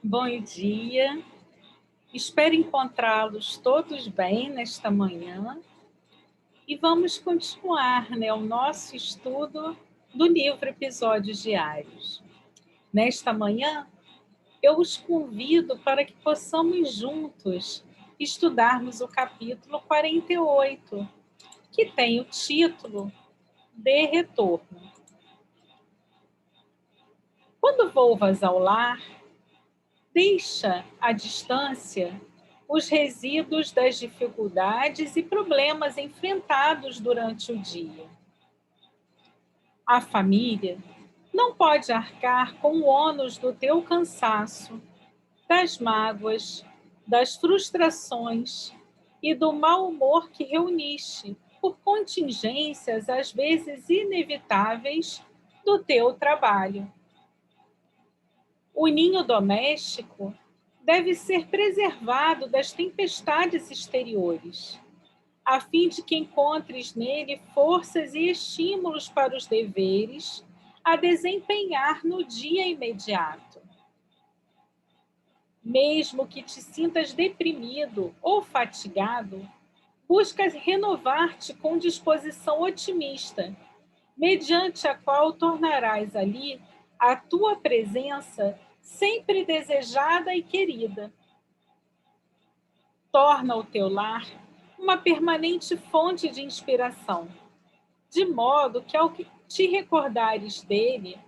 Bom dia, espero encontrá-los todos bem nesta manhã e vamos continuar, o nosso estudo do livro Episódios Diários. Nesta manhã, eu os convido para que possamos juntos estudarmos o capítulo 48, que tem o título de Retorno. Quando volvas ao lar, deixa à distância os resíduos das dificuldades e problemas enfrentados durante o dia. A família não pode arcar com o ônus do teu cansaço, das mágoas, das frustrações e do mau humor que reuniste por contingências às vezes inevitáveis do teu trabalho. O ninho doméstico deve ser preservado das tempestades exteriores, a fim de que encontres nele forças e estímulos para os deveres a desempenhar no dia imediato. Mesmo que te sintas deprimido ou fatigado, buscas renovar-te com disposição otimista, mediante a qual tornarás ali a tua presença sempre desejada e querida. Torna o teu lar uma permanente fonte de inspiração, de modo que ao que te recordares dele,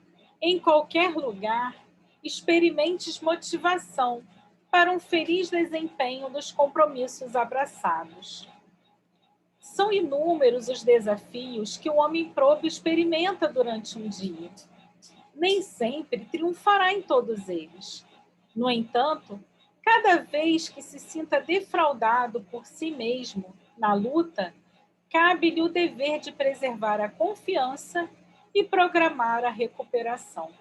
em qualquer lugar, experimentes motivação para um feliz desempenho dos compromissos abraçados. São inúmeros os desafios que o homem probo experimenta durante um dia. Nem sempre triunfará em todos eles. No entanto, cada vez que se sinta defraudado por si mesmo na luta, cabe-lhe o dever de preservar a confiança e programar a recuperação.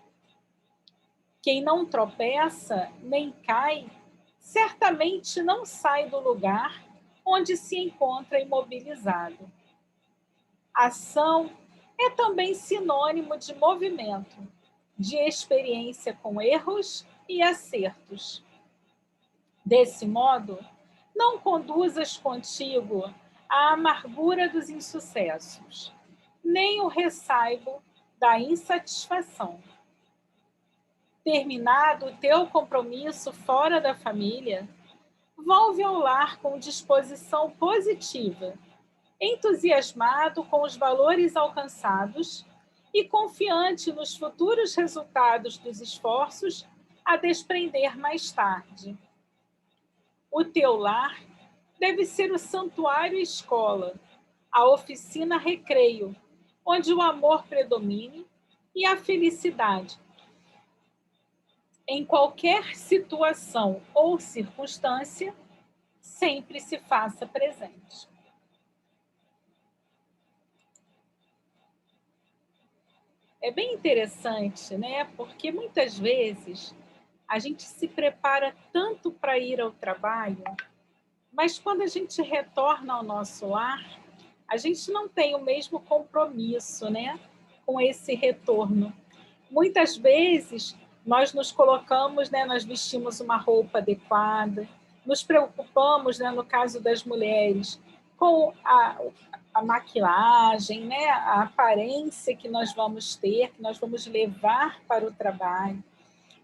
Quem não tropeça nem cai, certamente não sai do lugar onde se encontra imobilizado. Ação é também sinônimo de movimento, de experiência com erros e acertos. Desse modo, não conduzas contigo a amargura dos insucessos, nem o ressaibo da insatisfação. Terminado o teu compromisso fora da família, volve ao lar com disposição positiva, entusiasmado com os valores alcançados e confiante nos futuros resultados dos esforços a desprender mais tarde. O teu lar deve ser o santuário escola, a oficina recreio, onde o amor predomine e a felicidade, em qualquer situação ou circunstância, sempre se faça presente. É bem interessante, né? Porque muitas vezes a gente se prepara tanto para ir ao trabalho, mas quando a gente retorna ao nosso lar, a gente não tem o mesmo compromisso, né, com esse retorno. Muitas vezes nós nos colocamos, né, nós vestimos uma roupa adequada, nos preocupamos, né, no caso das mulheres, com a maquilagem, né, a aparência que nós vamos ter, que nós vamos levar para o trabalho,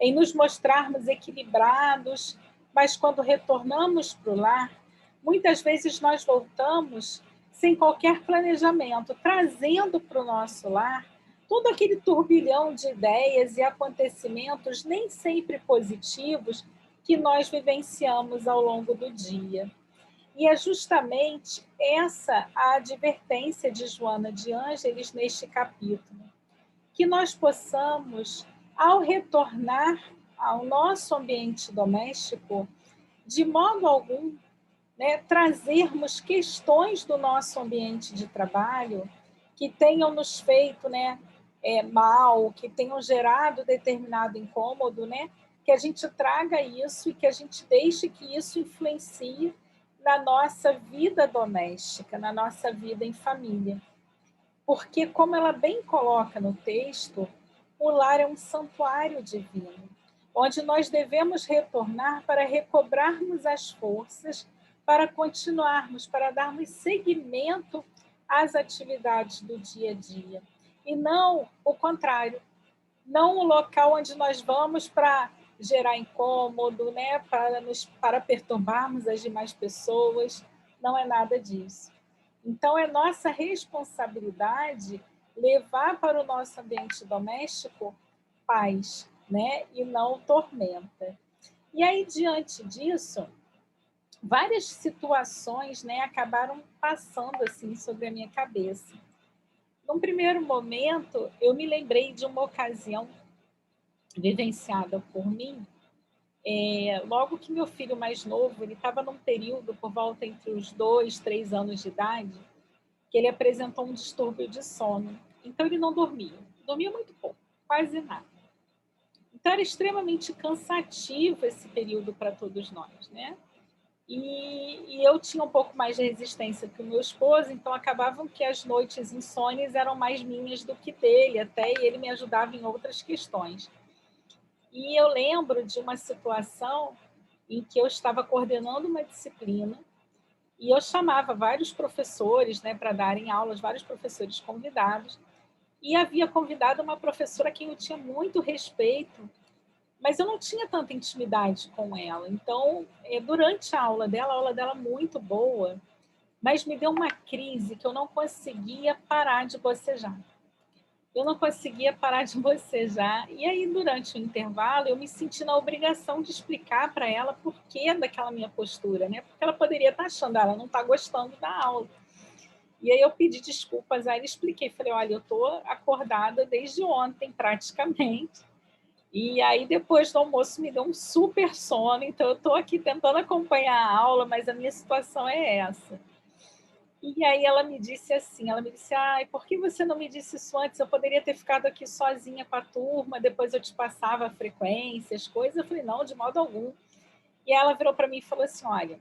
em nos mostrarmos equilibrados, mas quando retornamos para o lar, muitas vezes nós voltamos sem qualquer planejamento, trazendo para o nosso lar todo aquele turbilhão de ideias e acontecimentos nem sempre positivos que nós vivenciamos ao longo do dia. E é justamente essa a advertência de Joana de Ângeles neste capítulo, que nós possamos, ao retornar ao nosso ambiente doméstico, de modo algum, né, trazermos questões do nosso ambiente de trabalho que tenham nos feito, né, mal, que tenham gerado determinado incômodo, né, que a gente traga isso e que a gente deixe que isso influencie na nossa vida doméstica, na nossa vida em família. Porque, como ela bem coloca no texto, o lar é um santuário divino. onde nós devemos retornar para recobrarmos as forças, para continuarmos, para darmos seguimento às atividades do dia a dia. E não o contrário, não o local onde nós vamos para gerar incômodo, né? para perturbarmos as demais pessoas, não é nada disso. Então, é nossa responsabilidade levar para o nosso ambiente doméstico paz, né? E não tormenta. E aí, diante disso, várias situações, né, acabaram passando assim sobre a minha cabeça. Num primeiro momento, eu me lembrei de uma ocasião vivenciada por mim, logo que meu filho mais novo, ele estava num período por volta entre os 2, 3 anos de idade, que ele apresentou um distúrbio de sono. Então, ele não dormia muito pouco, quase nada. Então, era extremamente cansativo esse período para todos nós, né? E eu tinha um pouco mais de resistência que o meu esposo, então acabavam que as noites insônias eram mais minhas do que dele, até, e ele me ajudava em outras questões. E eu lembro de uma situação em que eu estava coordenando uma disciplina e eu chamava vários professores, né, para darem aulas, vários professores convidados, e havia convidado uma professora a quem eu tinha muito respeito, mas eu não tinha tanta intimidade com ela. Então, durante a aula dela muito boa, mas me deu uma crise que eu não conseguia parar de bocejar. Eu não conseguia parar de bocejar. E aí, durante o intervalo, eu me senti na obrigação de explicar para ela por que daquela minha postura, né? Porque ela poderia estar achando, ela não está gostando da aula. E aí eu pedi desculpas, aí eu expliquei, falei, olha, eu estou acordada desde ontem, praticamente, e aí depois do almoço me deu um super sono, então eu estou aqui tentando acompanhar a aula, mas a minha situação é essa. E aí ela me disse assim, ela me disse, ai, por que você não me disse isso antes? Eu poderia ter ficado aqui sozinha com a turma, depois eu te passava a frequência, as coisas. Eu falei, não, de modo algum. E ela virou para mim e falou assim, olha,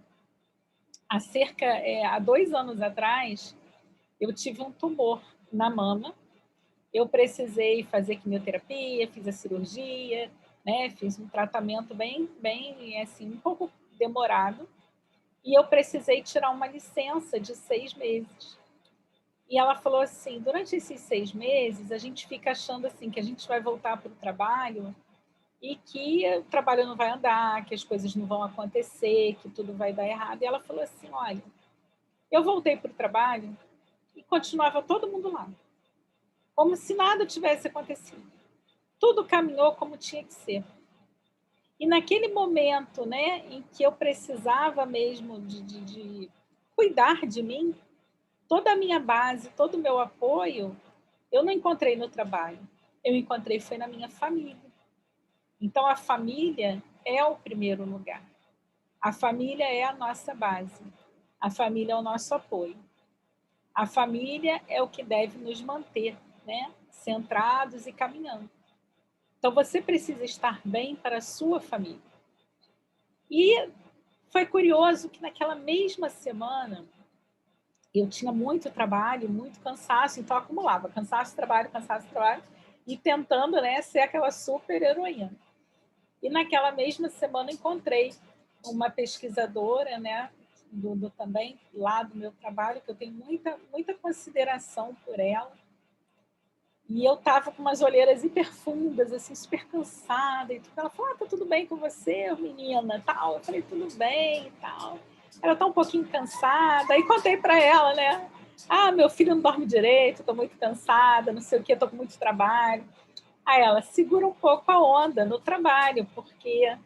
há 2 anos atrás, eu tive um tumor na mama, eu precisei fazer quimioterapia, fiz a cirurgia, né, fiz um tratamento bem assim, um pouco demorado, e eu precisei tirar uma licença de 6 meses. E ela falou assim, durante esses 6 meses, a gente fica achando assim, que a gente vai voltar para o trabalho e que o trabalho não vai andar, que as coisas não vão acontecer, que tudo vai dar errado. E ela falou assim, olha, eu voltei para o trabalho e continuava todo mundo lá, como se nada tivesse acontecido. Tudo caminhou como tinha que ser. E naquele momento, né, em que eu precisava mesmo de cuidar de mim, toda a minha base, todo o meu apoio, eu não encontrei no trabalho. Eu encontrei foi na minha família. Então, a família é o primeiro lugar. A família é a nossa base. A família é o nosso apoio. A família é o que deve nos manter, né, centrados e caminhando. Então, você precisa estar bem para a sua família. E foi curioso que naquela mesma semana eu tinha muito trabalho, muito cansaço, então acumulava cansaço, trabalho, e tentando, né, ser aquela super heroína. E naquela mesma semana encontrei uma pesquisadora, né, também lá do meu trabalho, que eu tenho muita consideração por ela. E eu estava com umas olheiras hiperfundas, assim, super cansada. E tudo. Ela falou, tá tudo bem com você, menina? Tal. Eu falei, tudo bem e tal. Ela tá um pouquinho cansada. Aí contei para ela, né? Ah, meu filho não dorme direito, estou muito cansada, não sei o quê, estou com muito trabalho. Aí ela, segura um pouco a onda no trabalho, porque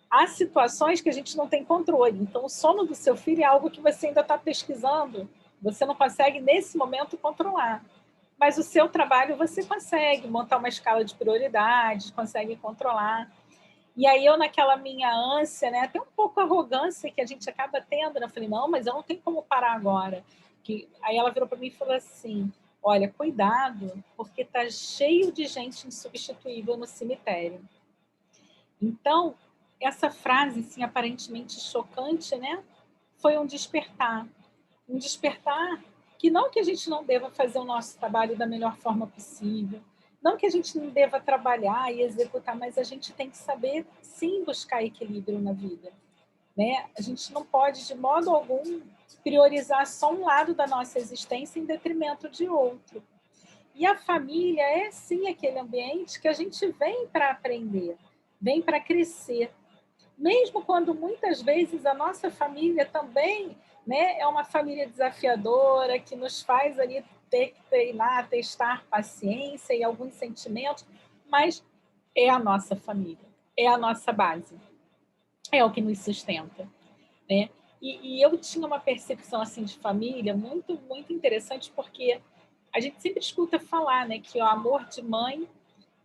há situações que a gente não tem controle. Então, o sono do seu filho é algo que você ainda está pesquisando. Você não consegue, nesse momento, controlar. Mas o seu trabalho você consegue montar uma escala de prioridades, consegue controlar. E aí eu, naquela minha ânsia, né, até um pouco arrogância que a gente acaba tendo, né, eu falei, não, mas eu não tenho como parar agora. Aí ela virou para mim e falou assim, olha, cuidado, porque está cheio de gente insubstituível no cemitério. Então, essa frase, assim, aparentemente chocante, né, foi um despertar. Um despertar que não que a gente não deva fazer o nosso trabalho da melhor forma possível, Não que a gente não deva trabalhar e executar, mas a gente tem que saber, sim, buscar equilíbrio na vida, né? A gente não pode, de modo algum, priorizar só um lado da nossa existência em detrimento de outro. E a família é, sim, aquele ambiente que a gente vem para aprender, vem para crescer. Mesmo quando muitas vezes a nossa família também, né, é uma família desafiadora, que nos faz ali ter que treinar, testar paciência e alguns sentimentos, mas é a nossa família, é a nossa base, é o que nos sustenta, né? E eu tinha uma percepção assim de família muito interessante, porque a gente sempre escuta falar, né, que o amor de mãe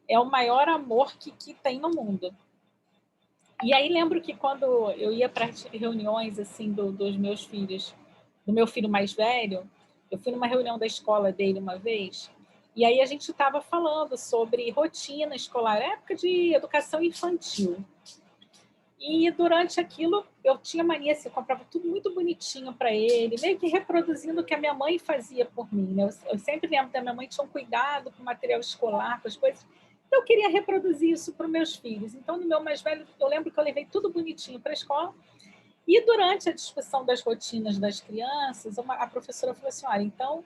é o maior amor que tem no mundo. E aí lembro que quando eu ia para as reuniões assim dos meus filhos, do meu filho mais velho, eu fui numa reunião da escola dele uma vez, e aí a gente estava falando sobre rotina escolar, época de educação infantil. E durante aquilo eu tinha mania, assim, eu comprava tudo muito bonitinho para ele, meio que reproduzindo o que a minha mãe fazia por mim, né? Eu sempre lembro da minha mãe tinha um cuidado com o material escolar, com as coisas. Então eu queria reproduzir isso para os meus filhos. Então no meu mais velho, eu lembro que eu levei tudo bonitinho para a escola. E durante a discussão das rotinas das crianças, a professora falou assim: olha, então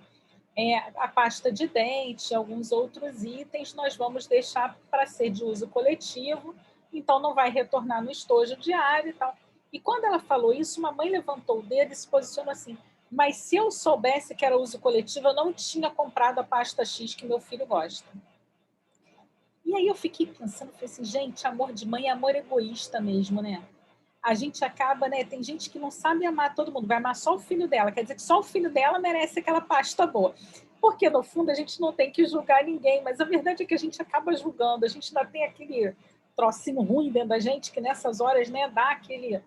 a pasta de dente, alguns outros itens, nós vamos deixar para ser de uso coletivo, então não vai retornar no estojo diário e tal. E quando ela falou isso, uma mãe levantou o dedo e se posicionou assim: mas se eu soubesse que era uso coletivo, eu não tinha comprado a pasta X que meu filho gosta. E aí eu fiquei pensando, falei assim, gente, amor de mãe é amor egoísta mesmo, né? A gente acaba, né? Tem gente que não sabe amar todo mundo, vai amar só o filho dela, quer dizer que só o filho dela merece aquela pasta boa. Porque, no fundo, a gente não tem que julgar ninguém, mas a verdade é que a gente acaba julgando, a gente ainda tem aquele trocinho ruim dentro da gente, que nessas horas, né, dá aquele.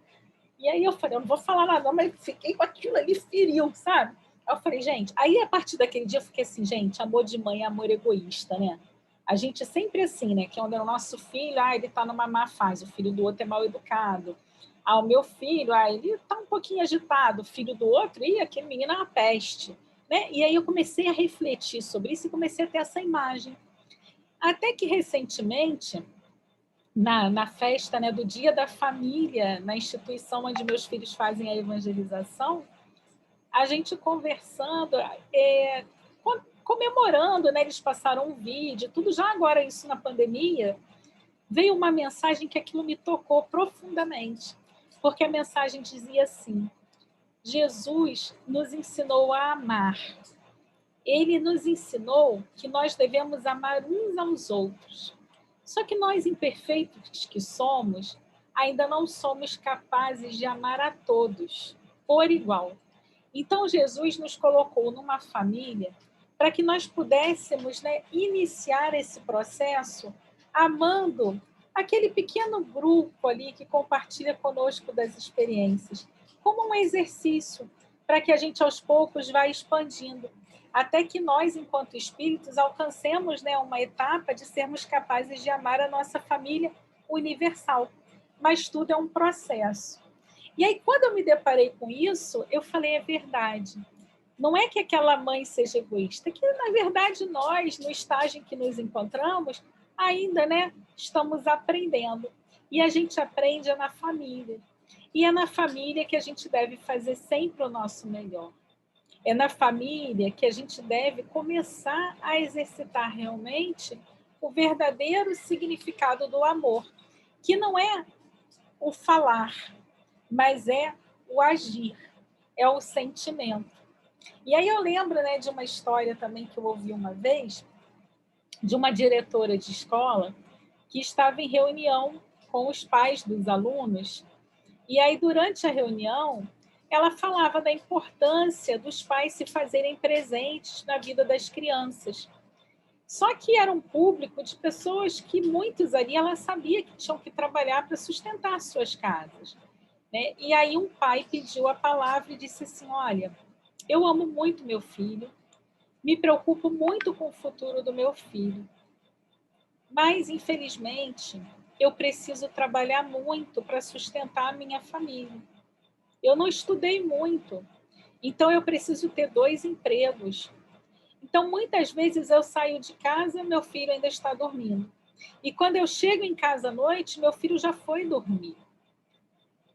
E aí eu falei, eu não vou falar nada, não, mas fiquei com aquilo ali, feriu, sabe? Aí eu falei, gente, aí a partir daquele dia eu fiquei assim, gente, amor de mãe é amor egoísta, né? A gente sempre assim, né? Que é onde é o nosso filho, ele tá numa má fase, o filho do outro é mal educado. O meu filho, ele tá um pouquinho agitado, o filho do outro, aquele menino é uma peste. Né? E aí eu comecei a refletir sobre isso e comecei a ter essa imagem. Até que recentemente, na festa, né, do Dia da Família, na instituição onde meus filhos fazem a evangelização, a gente conversando, comemorando, né, eles passaram um vídeo, tudo já agora isso na pandemia, veio uma mensagem que aquilo me tocou profundamente, porque a mensagem dizia assim: Jesus nos ensinou a amar. Ele nos ensinou que nós devemos amar uns aos outros. Só que nós, imperfeitos que somos, ainda não somos capazes de amar a todos por igual. Então, Jesus nos colocou numa família para que nós pudéssemos, né, iniciar esse processo amando aquele pequeno grupo ali que compartilha conosco das experiências, como um exercício, para que a gente aos poucos vá expandindo, até que nós, enquanto espíritos, alcancemos, né, uma etapa de sermos capazes de amar a nossa família universal. Mas tudo é um processo. E aí, quando eu me deparei com isso, eu falei, é verdade. Não é que aquela mãe seja egoísta, é que, na verdade, nós, no estágio em que nos encontramos, ainda, né, estamos aprendendo. E a gente aprende na família. E é na família que a gente deve fazer sempre o nosso melhor. É na família que a gente deve começar a exercitar realmente o verdadeiro significado do amor, que não é o falar, mas é o agir, é o sentimento. E aí eu lembro, né, de uma história também que eu ouvi uma vez, de uma diretora de escola que estava em reunião com os pais dos alunos, e aí durante a reunião ela falava da importância dos pais se fazerem presentes na vida das crianças. Só que era um público de pessoas que muitos ali ela sabia que tinham que trabalhar para sustentar suas casas. Né? E aí um pai pediu a palavra e disse assim, olha, eu amo muito meu filho, me preocupo muito com o futuro do meu filho, mas infelizmente eu preciso trabalhar muito para sustentar a minha família. Eu não estudei muito, então eu preciso ter 2 empregos. Então, muitas vezes eu saio de casa, meu filho ainda está dormindo. E quando eu chego em casa à noite, meu filho já foi dormir.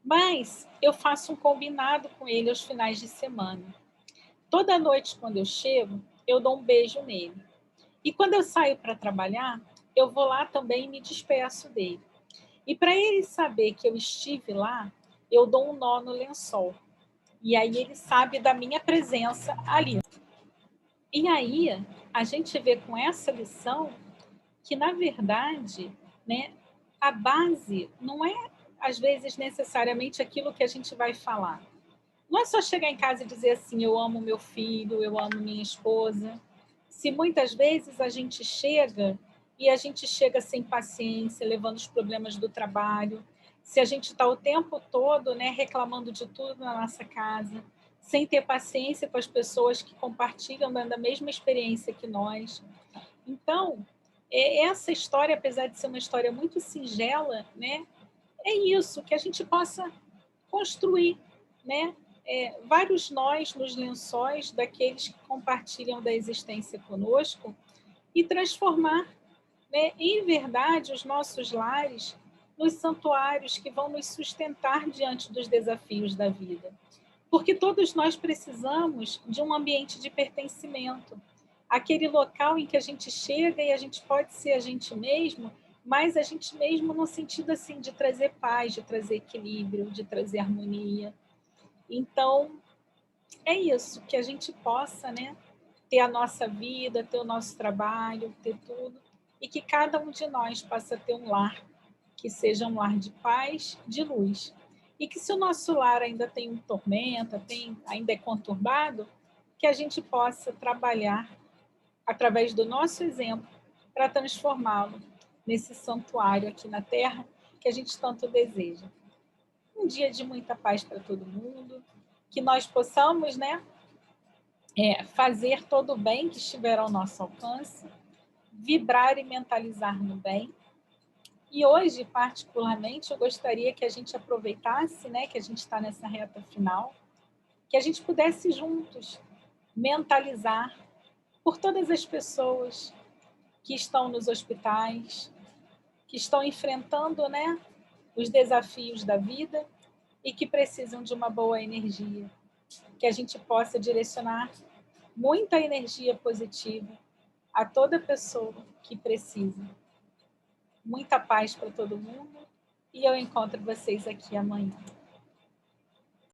Mas eu faço um combinado com ele aos finais de semana. Toda noite, quando eu chego, eu dou um beijo nele. E quando eu saio para trabalhar, eu vou lá também e me despeço dele. E para ele saber que eu estive lá, eu dou um nó no lençol. E aí ele sabe da minha presença ali. E aí a gente vê com essa lição que, na verdade, né, a base não é, às vezes, necessariamente aquilo que a gente vai falar. Não é só chegar em casa e dizer assim, eu amo meu filho, eu amo minha esposa. Se muitas vezes a gente chega e a gente chega sem paciência, levando os problemas do trabalho, se a gente está o tempo todo, né, reclamando de tudo na nossa casa, sem ter paciência com as pessoas que compartilham da mesma experiência que nós. Então, essa história, apesar de ser uma história muito singela, né, é isso, que a gente possa construir, né, vários nós nos lençóis daqueles que compartilham da existência conosco e transformar, né, em verdade, os nossos lares nos santuários que vão nos sustentar diante dos desafios da vida. Porque todos nós precisamos de um ambiente de pertencimento, aquele local em que a gente chega e a gente pode ser a gente mesmo, mas a gente mesmo no sentido assim de trazer paz, de trazer equilíbrio, de trazer harmonia. Então, é isso, que a gente possa, né, ter a nossa vida, ter o nosso trabalho, ter tudo, e que cada um de nós possa ter um lar, que seja um lar de paz, de luz. E que se o nosso lar ainda tem um tormenta, ainda é conturbado, que a gente possa trabalhar através do nosso exemplo para transformá-lo nesse santuário aqui na Terra que a gente tanto deseja. Um dia de muita paz para todo mundo, que nós possamos, né, fazer todo o bem que estiver ao nosso alcance, vibrar e mentalizar no bem. E hoje, particularmente, eu gostaria que a gente aproveitasse, né, que a gente está nessa reta final, que a gente pudesse juntos mentalizar por todas as pessoas que estão nos hospitais, que estão enfrentando, né, os desafios da vida e que precisam de uma boa energia, que a gente possa direcionar muita energia positiva a toda pessoa que precisa. Muita paz para todo mundo e eu encontro vocês aqui amanhã.